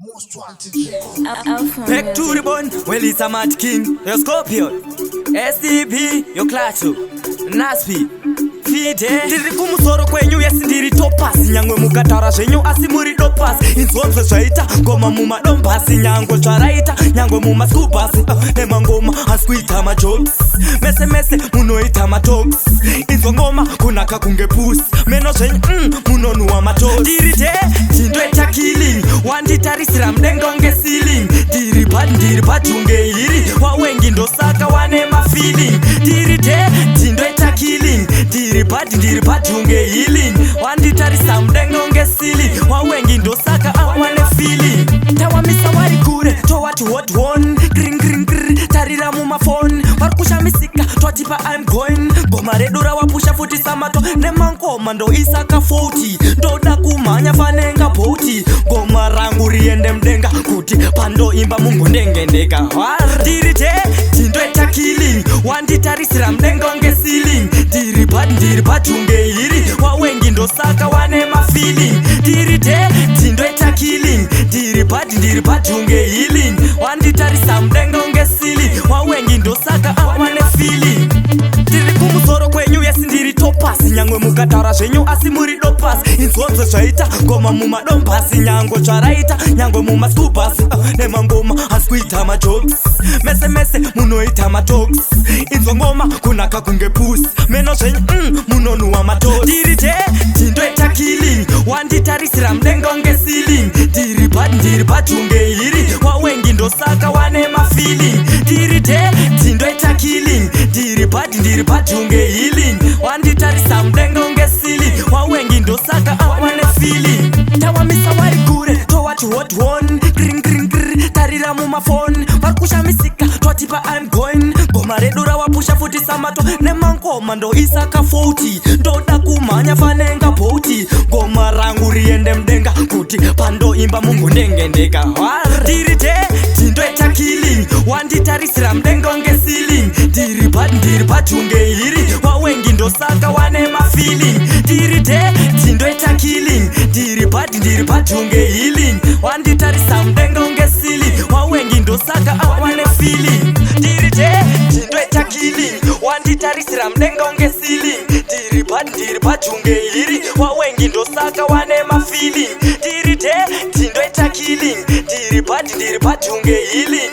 Most wanted. Back to the bone, well it's a mad king, your scorpion, SDP, your klacho, Naspi, Fide. Ndiri kumusoro kwenyu yesindiri topas, nyangwe mukatara zvenyu asi muri dopas. Inzonzwe zvaita ngoma mumadombasi, nyangwe zvaraita nyangwe mumaskubhasi. Nemangoma asikuita majokes, mese mese munoita matalks. Inzwa ngoma kunaka kunge pusi, meno zvenyu munonuwa matos. Ndiri ndindoita killing, wanditarisira mudenga unge ceiling. Ndiri padhunge iri, wawengi ndosaka wane mafeeling. Ndiri ndindoita killing, ndiri padhunge healing. Wanditarisa mudenga unge ceiling, wawengi ndosaka awane feeling. Tawamisa wari kure, towati hot one, green green green, tarira mumafoni. Warikusha misika, twatipa I'm going. Goma redu rawapusha futi samato, nemangoma ndoisaka 40. Ndoda kumanya fanenga poti, goma rangu riende mdenga kuti pandoimba mungu ndengendeka. Ndiri ndindoita killing, wanditarisira mudenga unge ceiling. Ndiri padhunge iri, wawengi ndosaka wane mafeeling. Ndiri ndindoita killing, ndiri padhunge healing. Wanditarisa mudenga unge ceiling, wawengi ndosaka awane feeling. Ndiri kumusoro kwenyu yesindiri topasi, nyangwe mukatara zvenyu asi muri dopas. Inzonzwe zvaita ngoma mumadombasi, nyangwe zvaraita nyangwe mumaskubhasi. Nemangoma asikuita majokes, mese mese munoita matalks. Inzwa ngoma kunaka kunge pusi, meno zvenyu munonuwa matos. Ndiri ndindoita killing, wanditarisira mudenga unge ceiling. Ndiri padhunge iri, wawengi ndosaka wane mafeeling. Ndiri ndindoita killing, ndiri padhunge healing. Wanditarisa mudenga unge ceiling, wawengi ndosaka awane feeling. Tawamisa wari kure, towati hot one, green green green, tarira mumafoni. Warikusha misika, twatipa I'm going. Goma redu rawapusha futi samato, nemangoma ndoisaka 40. Ndoda kumanya fanenga poti, goma rangu riende mdenga kuti pandoimba mungu ndengendeka. Ndiri ndindoita killing, wanditarisira mudenga unge ceiling. Ndiri padhunge iri, wawengi ndosaka wane mafeeling. Ndiri ndindoita killing, ndiri padhunge healing. Wanditarisa mudenga unge ceiling, wawengi ndosaka awane feeling. Ndiri ndindoita killing, wanditarisira mudenga unge ceiling. Ndiri padhunge iri, wawengi ndosaka wane mafeeling. Ndiri ndindoita killing, ndiri padhunge healing.